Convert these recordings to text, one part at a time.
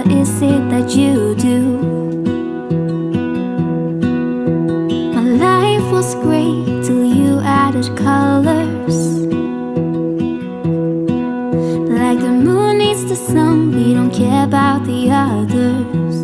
what is it that you do? My life was great till you added colors. Like the moon needs the sun, we don't care about the others.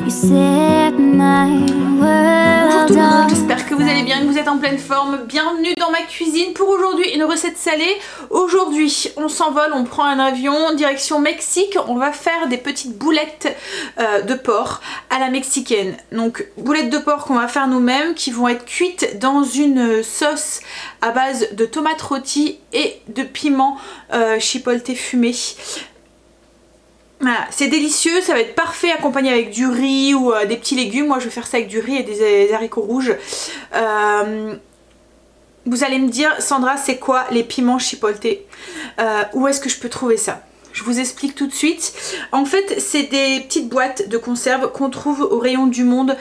You set my world on. J'espère que vous allez bien, que vous êtes en pleine forme. Bienvenue dans ma cuisine pour aujourd'hui une recette salée. Aujourd'hui on s'envole, on prend un avion direction Mexique. On va faire des petites boulettes de porc à la mexicaine. Donc boulettes de porc qu'on va faire nous-mêmes, qui vont être cuites dans une sauce à base de tomates rôties et de piment chipotle fumé. Voilà, c'est délicieux, ça va être parfait accompagné avec du riz ou des petits légumes. Moi je vais faire ça avec du riz et des haricots rouges. Vous allez me dire, Sandra, c'est quoi les piments chipotle? Où est-ce que je peux trouver ça? Je vous explique tout de suite. En fait, c'est des petites boîtes de conserve qu'on trouve au rayon du Monde,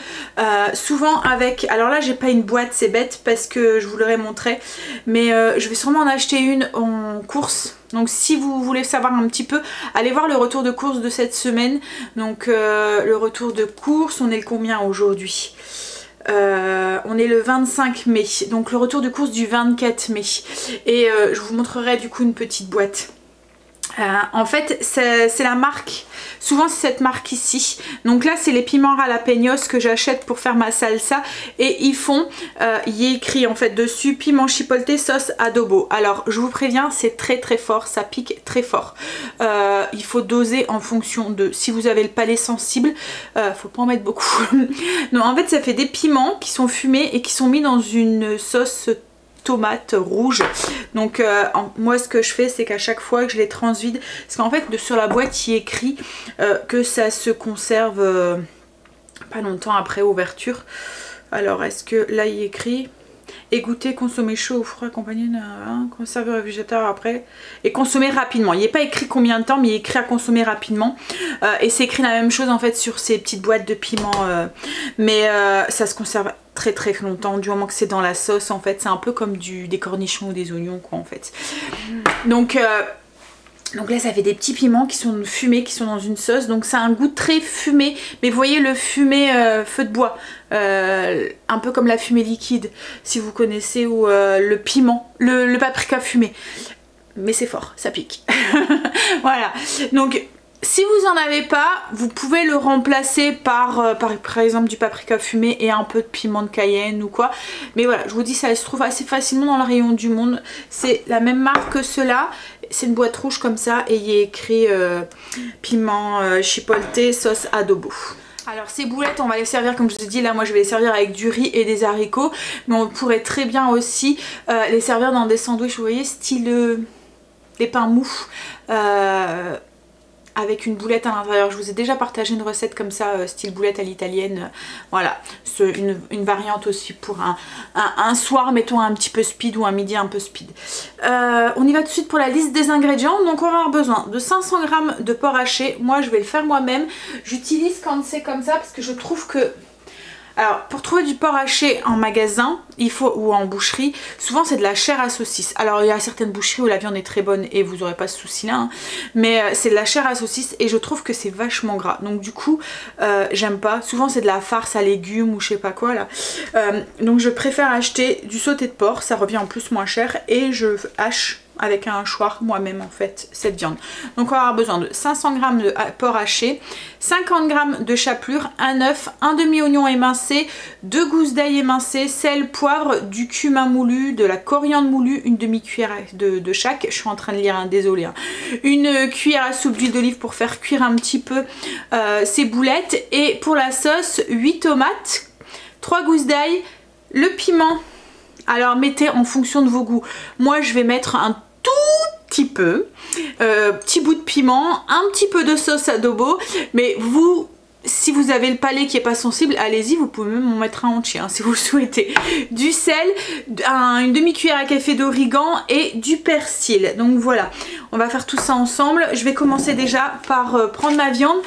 souvent avec... Alors là, j'ai pas une boîte, c'est bête parce que je vous l'aurais montré, mais je vais sûrement en acheter une en course. Donc si vous voulez savoir un petit peu, allez voir le retour de course de cette semaine. Donc le retour de course, on est le combien aujourd'hui? On est le 25 mai, donc le retour de course du 24 mai. Et je vous montrerai du coup une petite boîte. En fait c'est la marque, souvent c'est cette marque ici. Donc là c'est les piments jalapeños que j'achète pour faire ma salsa. Et ils font, il y est écrit en fait dessus piment chipotle sauce adobo. Alors je vous préviens, c'est très très fort, ça pique très fort. Il faut doser en fonction de, si vous avez le palais sensible, faut pas en mettre beaucoup. Non, en fait ça fait des piments qui sont fumés et qui sont mis dans une sauce tomate rouge. Donc moi ce que je fais, c'est qu'à chaque fois que je les transvide, parce qu'en fait sur la boîte il est écrit que ça se conserve pas longtemps après ouverture. Alors est-ce que là il est écrit égoutter, consommer chaud ou froid accompagné d'un conserver réfrigérateur après et consommer rapidement. Il n'est pas écrit combien de temps, mais il est écrit à consommer rapidement. Et c'est écrit la même chose en fait sur ces petites boîtes de piment, mais ça se conserve très très longtemps du moment que c'est dans la sauce. En fait c'est un peu comme des cornichons ou des oignons quoi en fait. Donc là ça fait des petits piments qui sont fumés, qui sont dans une sauce. Donc ça a un goût très fumé, mais vous voyez le fumé feu de bois, un peu comme la fumée liquide si vous connaissez, ou le piment, le paprika fumé. Mais c'est fort, ça pique. Voilà, donc si vous en avez pas, vous pouvez le remplacer par exemple du paprika fumé et un peu de piment de Cayenne ou quoi. Mais voilà, je vous dis, ça se trouve assez facilement dans le rayon du Monde. C'est la même marque que ceux-là. C'est une boîte rouge comme ça et il y a écrit piment chipotle sauce adobo. Alors ces boulettes on va les servir comme je vous ai dit, là moi je vais les servir avec du riz et des haricots. Mais on pourrait très bien aussi les servir dans des sandwichs, vous voyez, style des pains mous. Avec une boulette à l'intérieur. Je vous ai déjà partagé une recette comme ça, style boulette à l'italienne. Voilà, une variante aussi pour un soir, mettons un petit peu speed, ou un midi un peu speed. On y va tout de suite pour la liste des ingrédients. Donc on va avoir besoin de 500 g de porc haché. Moi je vais le faire moi-même. J'utilise quand c'est comme ça parce que je trouve que... Alors pour trouver du porc haché en magasin, il faut, ou en boucherie, souvent c'est de la chair à saucisse. Alors il y a certaines boucheries où la viande est très bonne et vous n'aurez pas ce souci là, hein, mais c'est de la chair à saucisse et je trouve que c'est vachement gras. Donc du coup j'aime pas, souvent c'est de la farce à légumes ou je sais pas quoi là. Donc je préfère acheter du sauté de porc, ça revient en plus moins cher, et je hache avec un hachoir moi-même en fait cette viande. Donc on va avoir besoin de 500 g de porc haché, 50 g de chapelure, un œuf, un demi-oignon émincé, 2 gousses d'ail émincées, sel, poivre, du cumin moulu, de la coriandre moulue, une demi-cuillère de chaque. Je suis en train de lire, hein, désolé, hein. Une cuillère à soupe d'huile d'olive pour faire cuire un petit peu ces boulettes. Et pour la sauce, 8 tomates, 3 gousses d'ail, le piment. Alors mettez en fonction de vos goûts. Moi je vais mettre un tout petit peu, petit bout de piment, un petit peu de sauce adobo, mais vous, si vous avez le palais qui est pas sensible, allez-y, vous pouvez même en mettre un entier hein, si vous le souhaitez. Du sel, une demi-cuillère à café d'origan et du persil. Donc voilà, on va faire tout ça ensemble. Je vais commencer déjà par prendre ma viande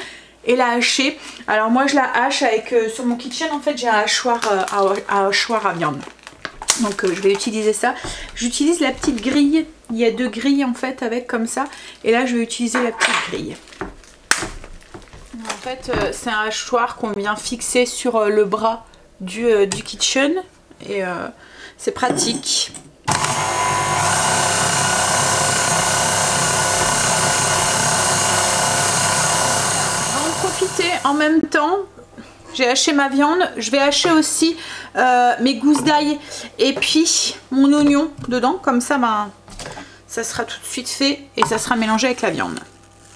et la hacher. Alors moi je la hache avec, sur mon kitchen en fait j'ai un hachoir à viande. Donc je vais utiliser ça. J'utilise la petite grille Il y a 2 grilles en fait avec comme ça. Et là je vais utiliser la petite grille. En fait c'est un hachoir qu'on vient fixer sur le bras du kitchen. Et c'est pratique. En même temps, j'ai haché ma viande, je vais hacher aussi mes gousses d'ail et puis mon oignon dedans, comme ça ben, ça sera tout de suite fait et ça sera mélangé avec la viande.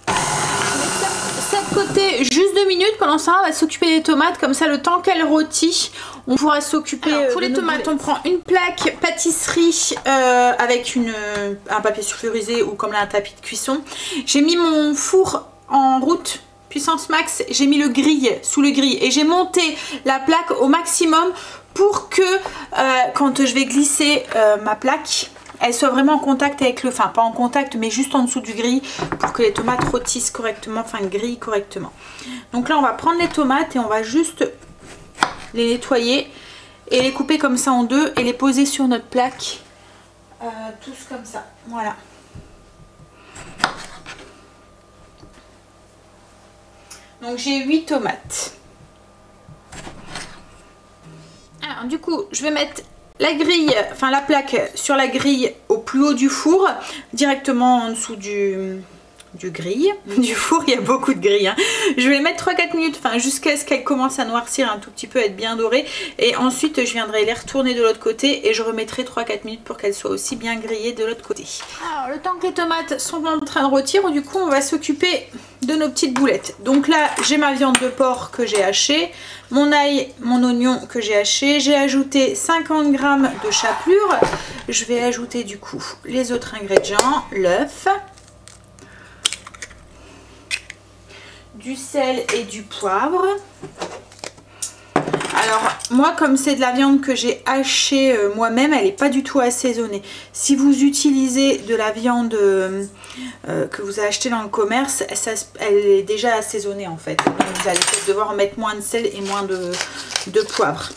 Je mets ça de côté juste 2 minutes, pendant ça on va s'occuper des tomates, comme ça le temps qu'elles rôtissent, on pourra s'occuper pour les tomates. On prend une plaque pâtisserie avec un papier sulfurisé ou comme là un tapis de cuisson. J'ai mis mon four en route puissance max, j'ai mis le grille sous le grille et j'ai monté la plaque au maximum pour que quand je vais glisser ma plaque, elle soit vraiment en contact avec le, enfin pas en contact mais juste en dessous du grille pour que les tomates rôtissent correctement, enfin grillent correctement. Donc là on va prendre les tomates et on va juste les nettoyer et les couper comme ça en deux et les poser sur notre plaque tous comme ça, voilà. Donc j'ai 8 tomates. Alors du coup je vais mettre la grille, enfin la plaque sur la grille au plus haut du four, directement en dessous du grille, du four, il y a beaucoup de grilles. Hein. Je vais les mettre 3-4 minutes, enfin jusqu'à ce qu'elles commencent à noircir un tout petit peu, à être bien dorées. Et ensuite je viendrai les retourner de l'autre côté et je remettrai 3-4 minutes pour qu'elles soient aussi bien grillées de l'autre côté. Alors le temps que les tomates sont en train de rôtir, du coup on va s'occuper de nos petites boulettes. Donc là j'ai ma viande de porc que j'ai hachée, mon ail, mon oignon que j'ai haché, j'ai ajouté 50 g de chapelure. Je vais ajouter du coup les autres ingrédients, l'œuf, du sel et du poivre. Alors moi comme c'est de la viande que j'ai hachée moi-même, elle n'est pas du tout assaisonnée. Si vous utilisez de la viande que vous avez achetée dans le commerce, elle est déjà assaisonnée en fait. Donc vous allez peut-être devoir mettre moins de sel et moins de poivre.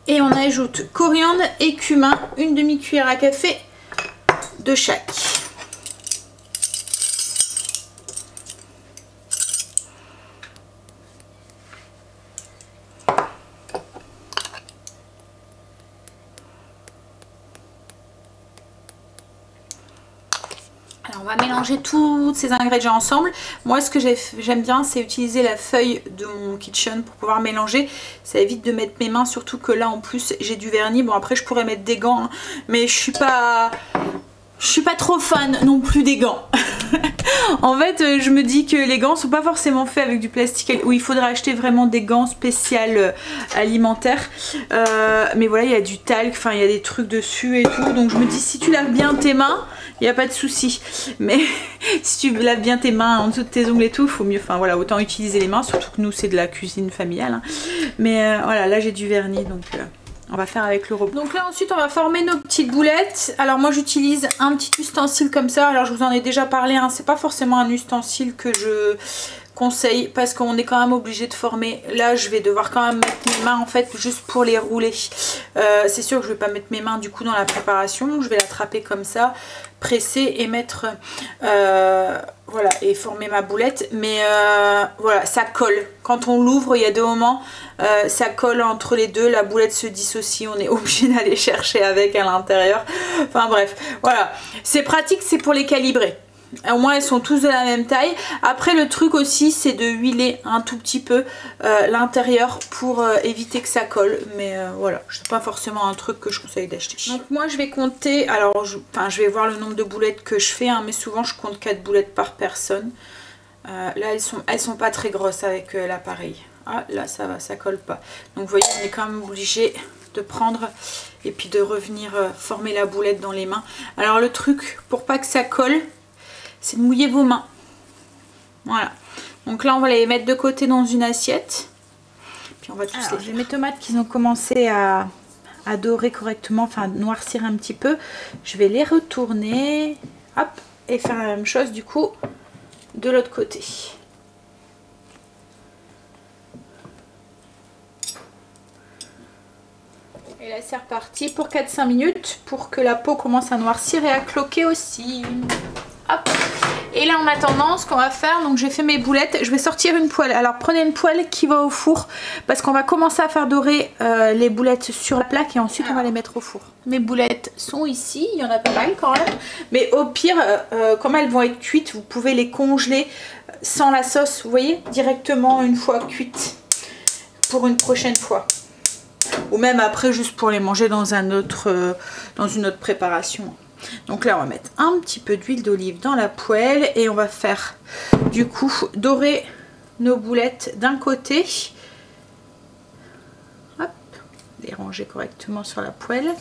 Et on ajoute coriandre et cumin, une demi-cuillère à café de chaque. Alors on va mélanger tous ces ingrédients ensemble. Moi ce que j'aime bien c'est utiliser la feuille de mon kitchen pour pouvoir mélanger. Ça évite de mettre mes mains, surtout que là en plus j'ai du vernis. Bon après je pourrais mettre des gants hein, mais je suis pas trop fan non plus des gants. En fait je me dis que les gants sont pas forcément faits avec du plastique où il faudrait acheter vraiment des gants spéciaux alimentaires. Mais voilà il y a du talc, enfin il y a des trucs dessus et tout. Donc je me dis si tu laves bien tes mains, il n'y a pas de souci. Mais si tu laves bien tes mains en dessous de tes ongles et tout, faut mieux, enfin voilà, autant utiliser les mains, surtout que nous c'est de la cuisine familiale. Hein. Mais voilà, là j'ai du vernis donc on va faire avec le robot. Donc là ensuite on va former nos petites boulettes. Alors moi j'utilise un petit ustensile comme ça. Alors je vous en ai déjà parlé, hein. C'est pas forcément un ustensile que je conseille parce qu'on est quand même obligé de former. Là je vais devoir quand même mettre mes mains en fait juste pour les rouler. C'est sûr que je vais pas mettre mes mains du coup dans la préparation. Je vais l'attraper comme ça, presser et mettre voilà, et former ma boulette. Mais voilà, ça colle. Quand on l'ouvre, il y a des moments ça colle entre les deux, la boulette se dissocie, on est obligé d'aller chercher avec à l'intérieur. Enfin bref, voilà, c'est pratique, c'est pour les calibrer. Au moins elles sont tous de la même taille. Après le truc aussi c'est de huiler un tout petit peu l'intérieur pour éviter que ça colle. Mais voilà, c'est pas forcément un truc que je conseille d'acheter. Donc moi je vais compter, alors je vais voir le nombre de boulettes que je fais hein, mais souvent je compte 4 boulettes par personne. Là elles sont pas très grosses avec l'appareil. Ah là ça va, ça colle pas. Donc vous voyez on est quand même obligé de prendre et puis de revenir former la boulette dans les mains. Alors le truc pour pas que ça colle, c'est de mouiller vos mains. Voilà. Donc là on va les mettre de côté dans une assiette. Puis on va tous les faire. J'ai mes tomates qui ont commencé à dorer correctement, enfin noircir un petit peu. Je vais les retourner. Hop. Et faire la même chose du coup de l'autre côté. Et là Allez, c'est reparti pour 4-5 minutes pour que la peau commence à noircir et à cloquer aussi. Hop. Et là en attendant, ce qu'on va faire, donc j'ai fait mes boulettes, je vais sortir une poêle. Alors prenez une poêle qui va au four parce qu'on va commencer à faire dorer les boulettes sur la plaque et ensuite on va les mettre au four. Mes boulettes sont ici, il y en a pas mal quand même. Mais au pire, comme elles vont être cuites, vous pouvez les congeler sans la sauce, vous voyez, directement une fois cuites pour une prochaine fois. Ou même après juste pour les manger dans une autre préparation. Donc là on va mettre un petit peu d'huile d'olive dans la poêle et on va faire du coup dorer nos boulettes d'un côté. Hop, les ranger correctement sur la poêle.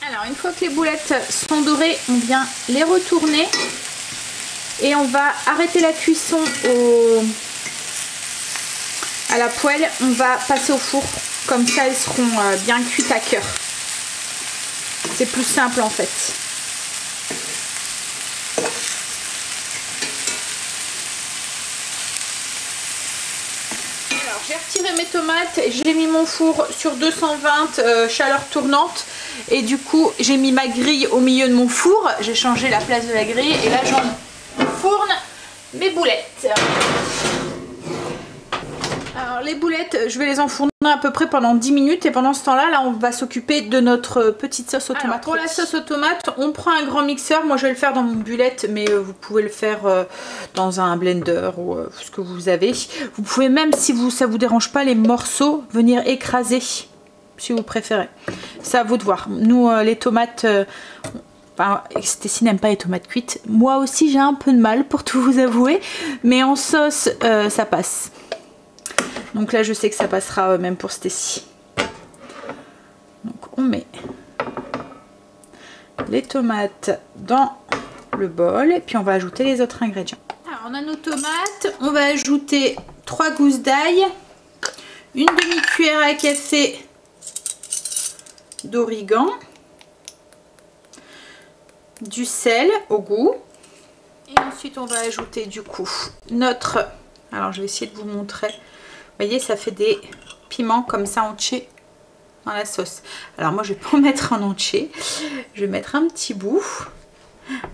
Alors une fois que les boulettes sont dorées, on vient les retourner et on va arrêter la cuisson à la poêle. On va passer au four, comme ça elles seront bien cuites à cœur. C'est plus simple en fait. Alors j'ai retiré mes tomates, j'ai mis mon four sur 220 chaleur tournante et du coup j'ai mis ma grille au milieu de mon four. J'ai changé la place de la grille et là j'enfourne mes boulettes. Alors les boulettes, je vais les enfourner à peu près pendant 10 minutes et pendant ce temps-là, on va s'occuper de notre petite sauce aux tomates. Alors, pour la sauce aux tomates, on prend un grand mixeur. Moi, je vais le faire dans mon bulette, mais vous pouvez le faire dans un blender ou ce que vous avez. Vous pouvez même, si ça vous dérange pas, les morceaux, venir écraser, si vous préférez. C'est à vous de voir. Nous, les tomates... Enfin, Stécie n'aime pas les tomates cuites. Moi aussi, j'ai un peu de mal, pour tout vous avouer. Mais en sauce, ça passe. Donc là je sais que ça passera même pour Stécie. Donc on met les tomates dans le bol et puis on va ajouter les autres ingrédients. Alors on a nos tomates, on va ajouter 3 gousses d'ail, une demi-cuillère à café d'origan, du sel au goût et ensuite on va ajouter du coup notre... Alors je vais essayer de vous montrer. Vous voyez, ça fait des piments comme ça entiers dans la sauce. Alors moi je vais pas en mettre en entier, je vais mettre un petit bout.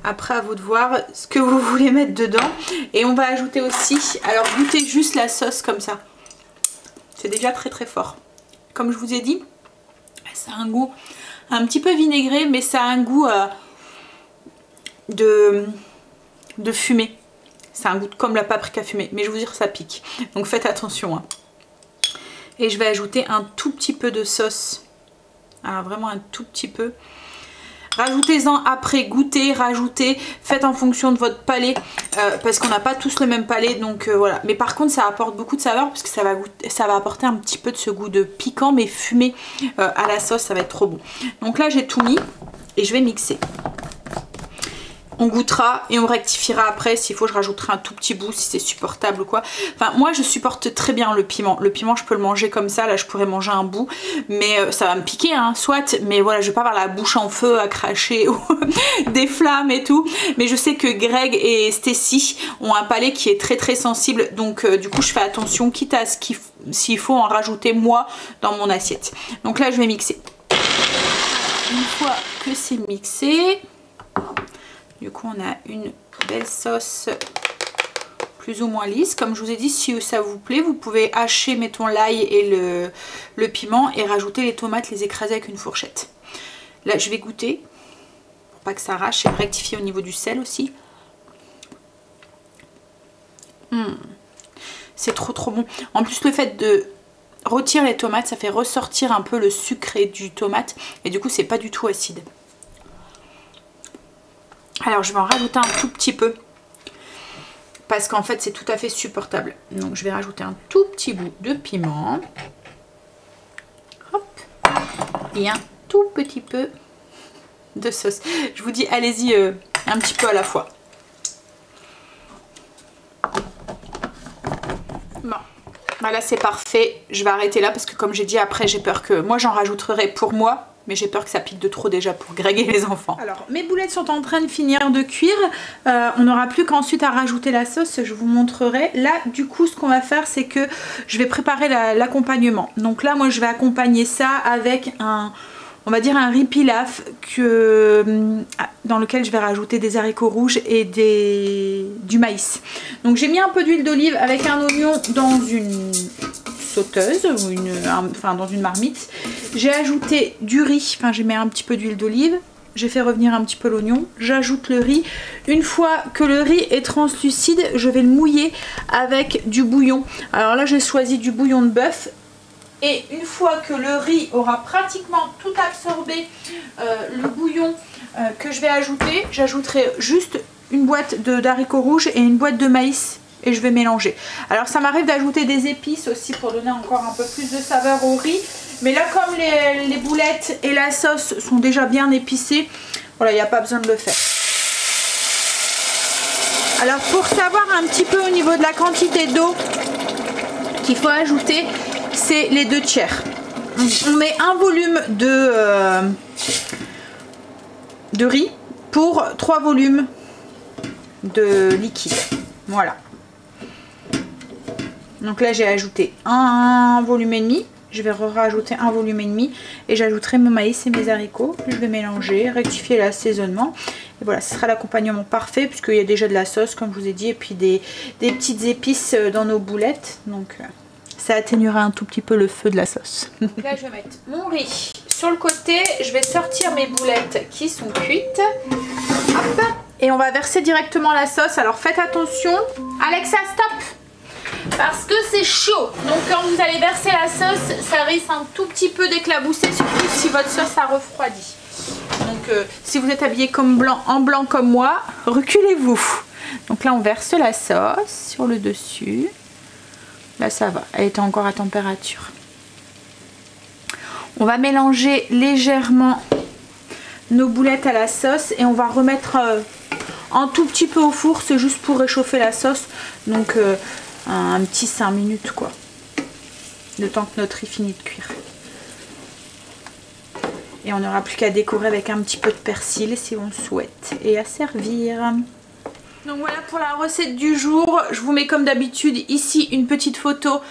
Après à vous de voir ce que vous voulez mettre dedans. Et on va ajouter aussi, alors goûtez juste la sauce comme ça. C'est déjà très très fort. Comme je vous ai dit, ça a un goût un petit peu vinaigré, mais ça a un goût de fumée. C'est un goût comme la paprika fumée, mais je vous dire ça pique. Donc faites attention. Hein. Et je vais ajouter un tout petit peu de sauce. Alors vraiment un tout petit peu. Rajoutez-en après, goûtez, rajoutez. Faites en fonction de votre palais. Parce qu'on n'a pas tous le même palais. Donc voilà. Mais par contre ça apporte beaucoup de saveur. Parce que ça va apporter un petit peu de ce goût de piquant mais fumé à la sauce. Ça va être trop bon. Donc là j'ai tout mis. Et je vais mixer. On goûtera et on rectifiera après. S'il faut, je rajouterai un tout petit bout si c'est supportable ou quoi. Enfin, moi, je supporte très bien le piment. Le piment, je peux le manger comme ça. Là, je pourrais manger un bout. Mais ça va me piquer, hein, soit. Mais voilà, je vais pas avoir la bouche en feu à cracher ou des flammes et tout. Mais je sais que Greg et Stécie ont un palais qui est très très sensible. Donc, du coup, je fais attention, quitte à s'il faut en rajouter moi dans mon assiette. Donc là, je vais mixer. Une fois que c'est mixé... Du coup on a une belle sauce plus ou moins lisse. Comme je vous ai dit, si ça vous plaît, vous pouvez hacher, mettons, l'ail et le piment et rajouter les tomates, les écraser avec une fourchette. Là je vais goûter pour pas que ça arrache et rectifier au niveau du sel aussi. C'est trop trop bon. En plus le fait de retirer les tomates, ça fait ressortir un peu le sucré du tomate et du coup c'est pas du tout acide. Alors je vais en rajouter un tout petit peu parce qu'en fait c'est tout à fait supportable. Donc je vais rajouter un tout petit bout de piment. Hop. Et un tout petit peu de sauce. Je vous dis allez-y un petit peu à la fois. Bon. Bah là c'est parfait. Je vais arrêter là parce que comme j'ai dit après j'ai peur que moi j'en rajouterai pour moi. Mais j'ai peur que ça pique de trop déjà pour Greg et les enfants. Alors mes boulettes sont en train de finir de cuire. On n'aura plus qu'ensuite à rajouter la sauce, je vous montrerai. Là du coup ce qu'on va faire c'est que je vais préparer l'accompagnement. Donc là moi je vais accompagner ça avec un... on va dire un riz pilaf dans lequel je vais rajouter des haricots rouges et du maïs. Donc j'ai mis un peu d'huile d'olive avec un oignon dans une sauteuse ou dans une marmite. J'ai ajouté du riz, enfin j'ai mis un petit peu d'huile d'olive. J'ai fait revenir un petit peu l'oignon. J'ajoute le riz. Une fois que le riz est translucide, je vais le mouiller avec du bouillon. Alors là j'ai choisi du bouillon de bœuf. Et une fois que le riz aura pratiquement tout absorbé le bouillon que je vais ajouter, j'ajouterai juste une boîte d'haricots rouges et une boîte de maïs et je vais mélanger. Alors ça m'arrive d'ajouter des épices aussi pour donner encore un peu plus de saveur au riz. Mais là comme les boulettes et la sauce sont déjà bien épicées, voilà, il n'y a pas besoin de le faire. Alors pour savoir un petit peu au niveau de la quantité d'eau qu'il faut ajouter, c'est les 2 tiers. On met un volume de riz pour 3 volumes de liquide. Voilà. Donc là j'ai ajouté un volume et demi. Je vais rajouter un volume et demi et j'ajouterai mon maïs et mes haricots. Je vais mélanger, rectifier l'assaisonnement. Et voilà, ce sera l'accompagnement parfait puisqu'il y a déjà de la sauce comme je vous ai dit et puis des petites épices dans nos boulettes. Donc ça atténuera un tout petit peu le feu de la sauce. Là je vais mettre mon riz sur le côté. Je vais sortir mes boulettes qui sont cuites. Hop. Et on va verser directement la sauce. Alors faites attention. Alexa, stop! Parce que c'est chaud. Donc quand vous allez verser la sauce, ça risque un tout petit peu d'éclabousser, surtout si votre sauce a refroidi. Donc si vous êtes habillé en blanc comme moi, reculez-vous. Donc là on verse la sauce sur le dessus. Là ça va, elle est encore à température. On va mélanger légèrement nos boulettes à la sauce et on va remettre un tout petit peu au four. C'est juste pour réchauffer la sauce. Donc un petit 5 minutes quoi. Le temps que notre riz finit de cuire. Et on n'aura plus qu'à décorer avec un petit peu de persil si on le souhaite. Et à servir. Donc voilà pour la recette du jour. Je vous mets comme d'habitude ici une petite photo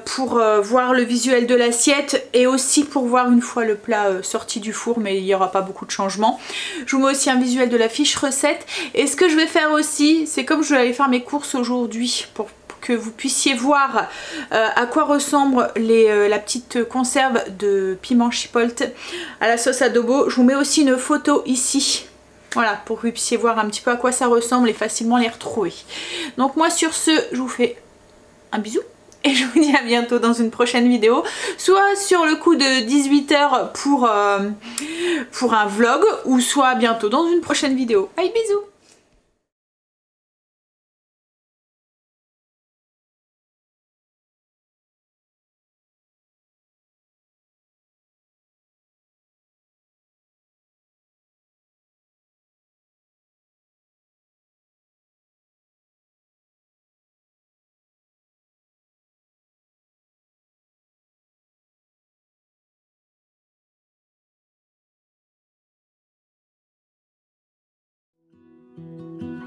pour voir le visuel de l'assiette et aussi pour voir une fois le plat sorti du four, mais il n'y aura pas beaucoup de changements. Je vous mets aussi un visuel de la fiche recette. Et ce que je vais faire aussi, c'est comme je vais aller faire mes courses aujourd'hui pour que vous puissiez voir à quoi ressemble la petite conserve de piment chipotle à la sauce adobo. Je vous mets aussi une photo ici. Voilà, pour que vous puissiez voir un petit peu à quoi ça ressemble et facilement les retrouver. Donc moi sur ce, je vous fais un bisou et je vous dis à bientôt dans une prochaine vidéo. Soit sur le coup de 18 h pour un vlog, ou soit bientôt dans une prochaine vidéo. Bye, bisous!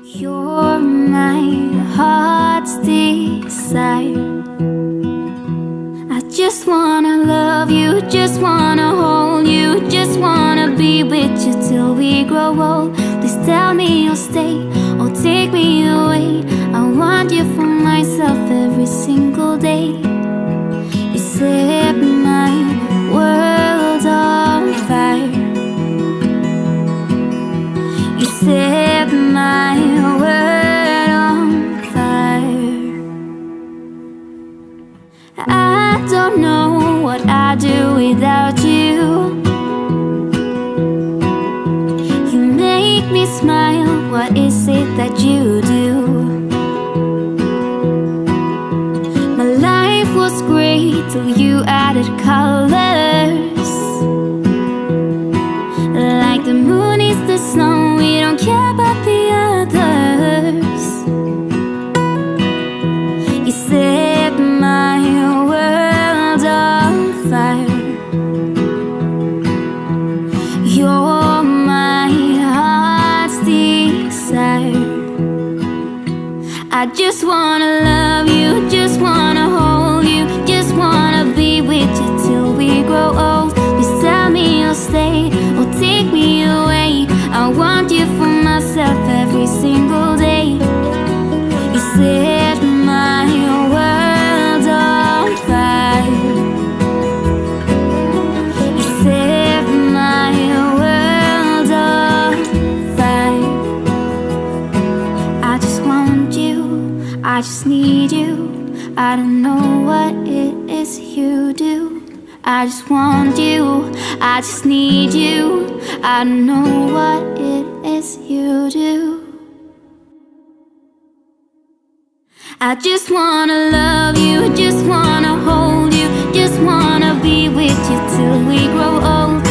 You're my heart's desire. I just wanna love you, just wanna hold you, just wanna be with you till we grow old. Please tell me you'll stay or take me away. I want you for myself every single day. You set my world on fire. You set my world on fire. I don't know what I'd do without you. You make me smile, what is it that you do? My life was great till you added colors. Like the moon is the sun, we don't care about the others. You set my world on fire. just wanna love you, just wanna hold you, just wanna be with you till we grow old. Please tell me you'll stay or take me away. I want you for myself every single day. You set my world on fire. You set my world on fire. I just want you, I just need you. I don't know what it is you do. I just want you, I just need you. I don't know what it is you do. I just wanna love you, just wanna hold you, just wanna be with you till we grow old.